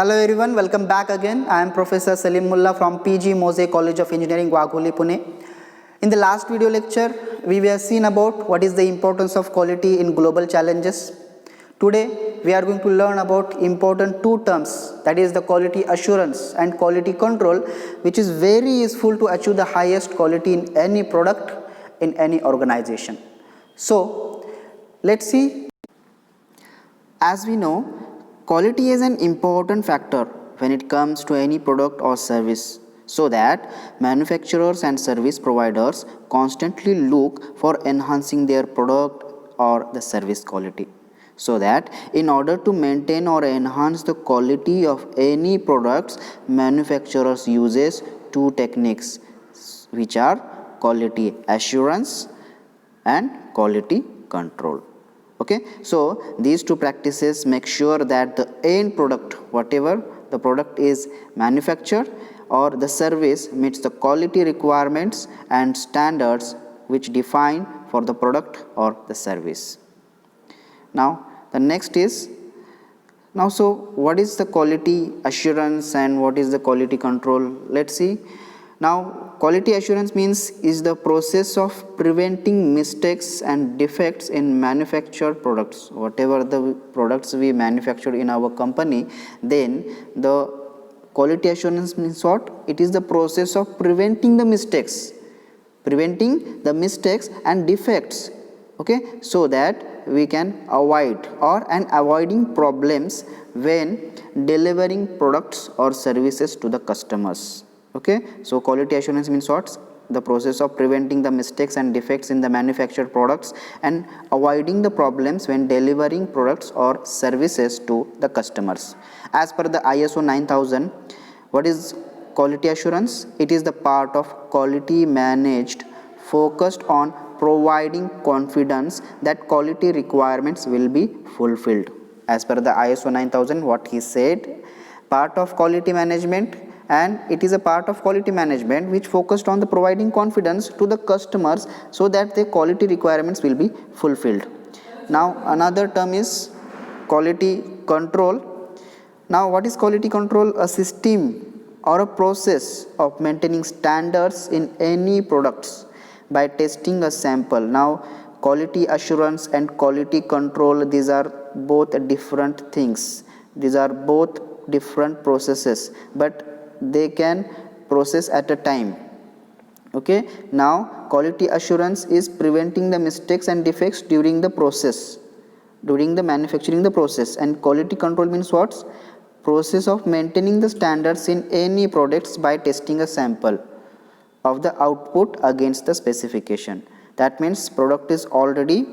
Hello everyone, welcome back again. I am Professor Salim Mullah from PG Mose College of Engineering, Wagholi, Pune. In the last video lecture, we were seen about what is the importance of quality in global challenges. Today, we are going to learn about important two terms, that is the quality assurance and quality control, which is very useful to achieve the highest quality in any product in any organization. So, let's see. As we know, quality is an important factor when it comes to any product or service, so that manufacturers and service providers constantly look for enhancing their product or the service quality. So that in order to maintain or enhance the quality of any products, manufacturers uses two techniques, which are quality assurance and quality control. Okay, so these two practices make sure that the end product, whatever the product is manufactured or the service, meets the quality requirements and standards which define for the product or the service. Now the next is, so what is the quality assurance and what is the quality control? Let's see. Now, quality assurance means is the process of preventing mistakes and defects in manufactured products. Whatever the products we manufacture in our company, then the quality assurance means what? It is the process of preventing the mistakes and defects. Okay, so that we can avoid avoiding problems when delivering products or services to the customers. Okay, so quality assurance means what? The process of preventing the mistakes and defects in the manufactured products and avoiding the problems when delivering products or services to the customers. As per the ISO 9000, what is quality assurance? It is the part of quality managed focused on providing confidence that quality requirements will be fulfilled. As per the ISO 9000, what he said, part of quality management, and it is a part of quality management which focused on the providing confidence to the customers so that the quality requirements will be fulfilled. Now another term is quality control. Now what is quality control? A system or a process of maintaining standards in any products by testing a sample. Now quality assurance and quality control, these are both different things, these are both different processes, but they can process at a time. Okay, now quality assurance is preventing the mistakes and defects during the process, during the manufacturing the process, and quality control means what? Process of maintaining the standards in any products by testing a sample of the output against the specification. That means product is already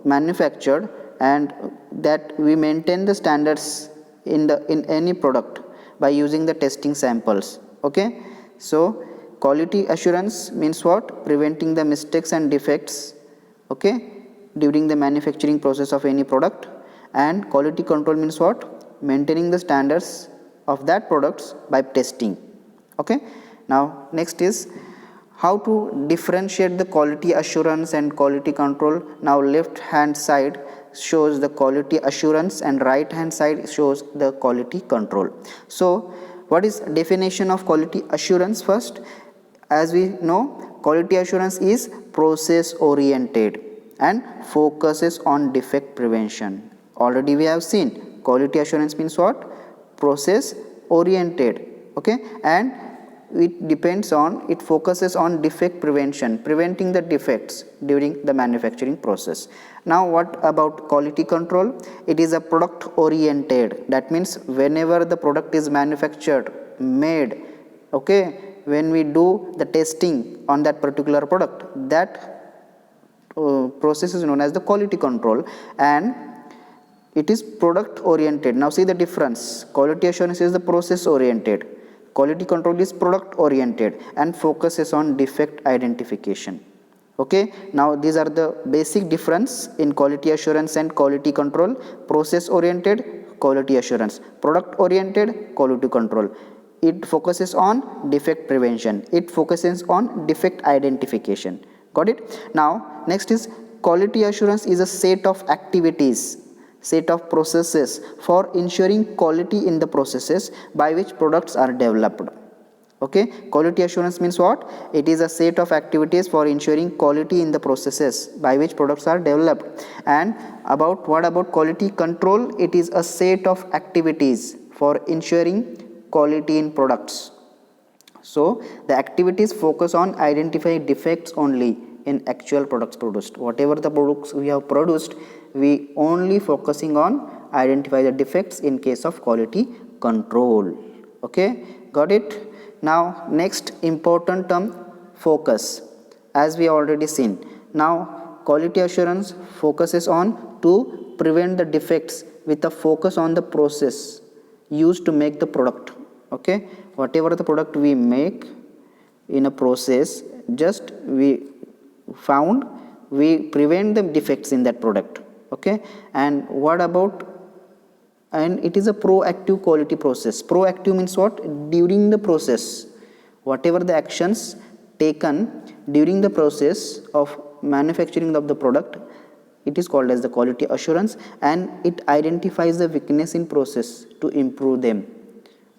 manufactured and that we maintain the standards in any product by using the testing samples. Okay, so quality assurance means what? Preventing the mistakes and defects, okay, during the manufacturing process of any product, and quality control means what? Maintaining the standards of that products by testing. Okay, now next is how to differentiate the quality assurance and quality control. Now left hand side shows the quality assurance and right hand side shows the quality control. So what is definition of quality assurance? First, as we know, quality assurance is process oriented and focuses on defect prevention. Already we have seen quality assurance means what? Process oriented. Okay, and it focuses on defect prevention, preventing the defects during the manufacturing process. Now what about quality control? It is a product oriented, that means whenever the product is manufactured, made, okay, when we do the testing on that particular product, that process is known as the quality control and it is product oriented. Now see the difference, quality assurance is the process oriented, quality control is product oriented and focuses on defect identification. Okay, now these are the basic difference in quality assurance and quality control. Process oriented, quality assurance; product oriented, quality control. It focuses on defect prevention, it focuses on defect identification. Got it? Now next is quality assurance is a set of activities set of processes for ensuring quality in the processes by which products are developed. Okay, quality assurance means what? It is a set of activities for ensuring quality in the processes by which products are developed. And what about quality control? It is a set of activities for ensuring quality in products. So the activities focus on identifying defects only in actual products produced. Whatever the products we have produced, we only focusing on identify the defects in case of quality control. Okay, got it? Now next important term, focus, as we already seen. Now quality assurance focuses on to prevent the defects with a focus on the process used to make the product. Okay, whatever the product we make in a process, just we found, we prevent the defects in that product. Okay, and what about, and it is a proactive quality process. Proactive means what? During the process, whatever the actions taken during the process of manufacturing of the product, it is called as the quality assurance, and it identifies the weakness in process to improve them.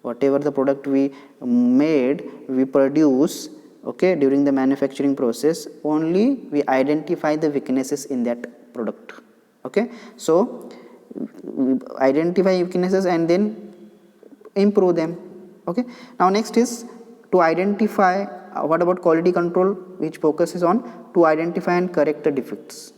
Whatever the product we made, we produce, okay, during the manufacturing process, only we identify the weaknesses in that product. Okay, so we identify weaknesses and then improve them. Okay, now next is to identify, what about quality control, which focuses on to identify and correct the defects,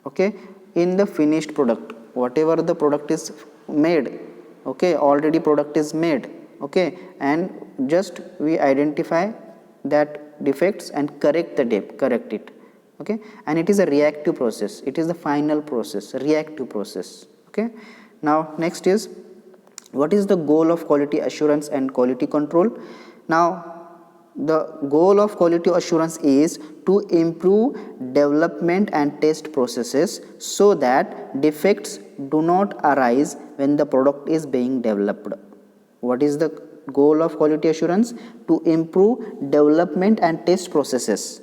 okay, in the finished product. Whatever the product is made, okay, already product is made, okay, and just we identify that defects and correct it. Okay, and it is a reactive process, it is the final process, reactive process. Okay, now next is, what is the goal of quality assurance and quality control? Now the goal of quality assurance is to improve development and test processes so that defects do not arise when the product is being developed. What is the goal of quality assurance? To improve development and test processes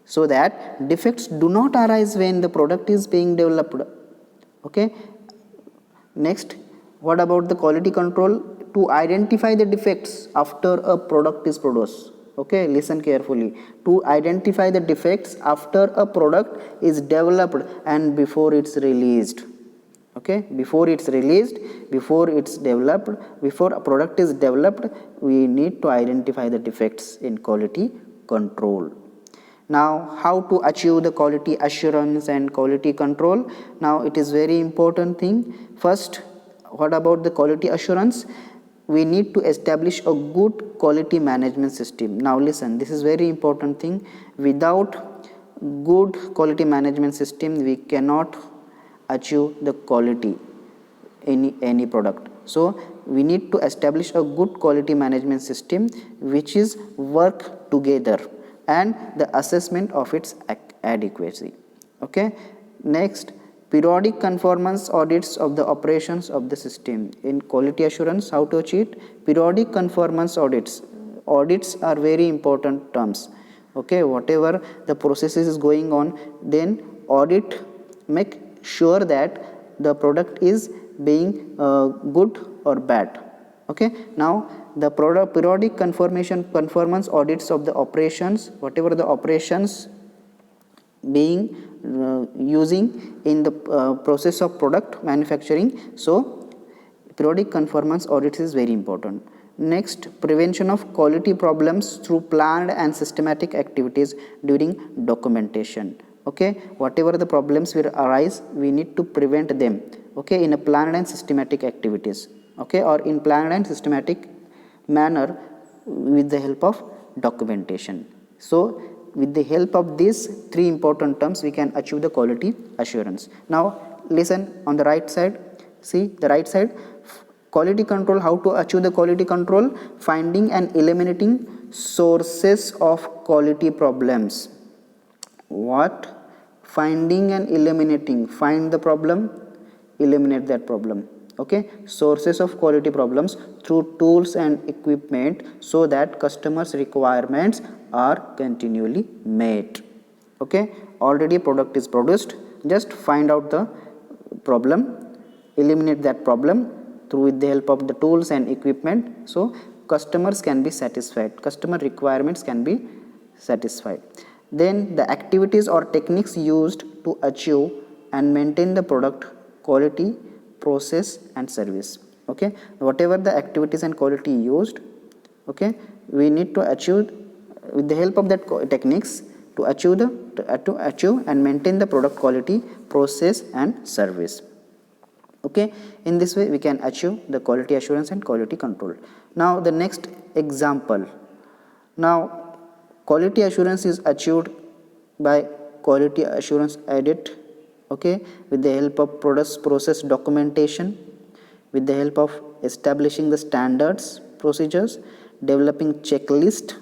so that defects do not arise when the product is being developed. Okay, next, what about the quality control? To identify the defects after a product is produced. Okay, listen carefully. To identify the defects after a product is developed and before it's released. Okay, before it's released, before it's developed, before a product is developed, we need to identify the defects in quality control. Now how to achieve the quality assurance and quality control? Now it is very important thing. First, what about the quality assurance? We need to establish a good quality management system. Now listen, this is very important thing. Without good quality management system, we cannot achieve the quality any product. So we need to establish a good quality management system which is work together and the assessment of its adequacy. Okay, next, periodic conformance audits of the operations of the system. In quality assurance, how to achieve periodic conformance audits? Audits are very important terms. Okay, whatever the process is going on, then audit make sure that the product is being good or bad. Okay, now the periodic conformance audits of the operations, whatever the operations being using in the process of product manufacturing. So periodic conformance audits is very important. Next, prevention of quality problems through planned and systematic activities during documentation. Okay, whatever the problems will arise, we need to prevent them, okay, in a planned and systematic activities, okay, or in planned and systematic manner with the help of documentation. So with the help of these three important terms, we can achieve the quality assurance. Now listen, on the right side, see the right side, quality control. How to achieve the quality control? Finding and eliminating sources of quality problems. What? Finding and eliminating. Find the problem, eliminate that problem. Okay, sources of quality problems through tools and equipment so that customers' requirements are continually met. Okay, already product is produced, just find out the problem, eliminate that problem through with the help of the tools and equipment, so customers can be satisfied, customer requirements can be satisfied. Then the activities or techniques used to achieve and maintain the product quality, process and service. Okay, whatever the activities and quality used, okay, we need to achieve with the help of that techniques to achieve and maintain the product quality, process and service. Okay, in this way we can achieve the quality assurance and quality control. Now the next example. Now quality assurance is achieved by quality assurance audit, okay, with the help of process documentation, with the help of establishing the standards, procedures, developing checklist,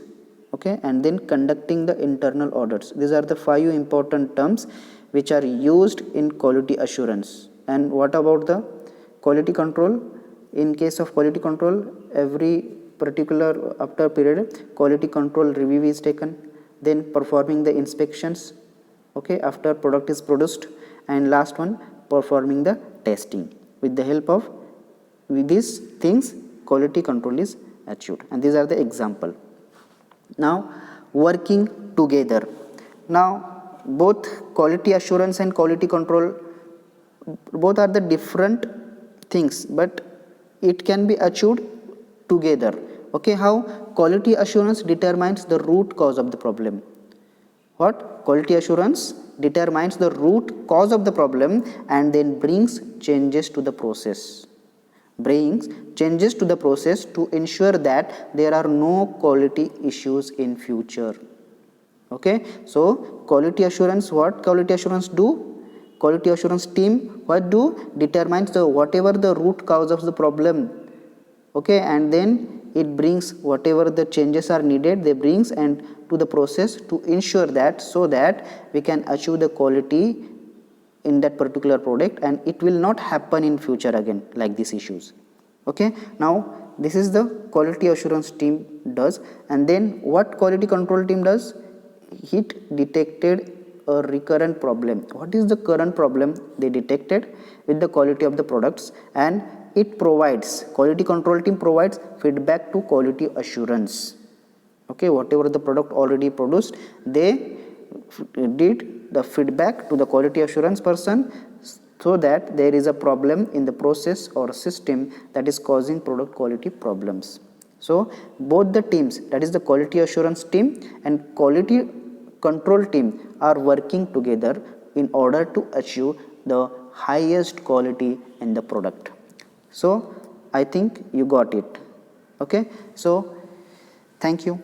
okay, and then conducting the internal audits. These are the 5 important terms which are used in quality assurance. And what about the quality control? In case of quality control, every particular after period quality control review is taken, then performing the inspections, okay, after product is produced, and last one performing the testing. With the help of these things quality control is achieved, and these are the example. Now working together. Now both quality assurance and quality control, both are the different things, but it can be achieved together. Okay, how? Quality assurance determines the root cause of the problem. What? Quality assurance determines the root cause of the problem and then brings changes to the process. Brings changes to the process to ensure that there are no quality issues in future. Okay, so quality assurance, what quality assurance do? Quality assurance team what do? Determines the whatever the root cause of the problem, okay, and then it brings whatever the changes are needed, they brings and to the process to ensure that, so that we can achieve the quality in that particular product and it will not happen in future again like these issues. Okay, now this is the quality assurance team does. And then what quality control team does? It detected a recurrent problem. What is the current problem they detected with the quality of the products, and it provides, quality control team provides feedback to quality assurance. Okay, whatever the product already produced, they did the feedback to the quality assurance person, so that there is a problem in the process or system that is causing product quality problems. So both the teams, that is the quality assurance team and quality control team, are working together in order to achieve the highest quality in the product. So I think you got it. Okay, so thank you.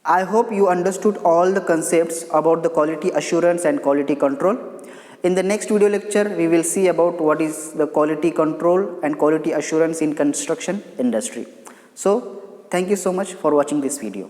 I hope you understood all the concepts about the quality assurance and quality control. In the next video lecture, we will see about what is the quality control and quality assurance in construction industry. So thank you so much for watching this video.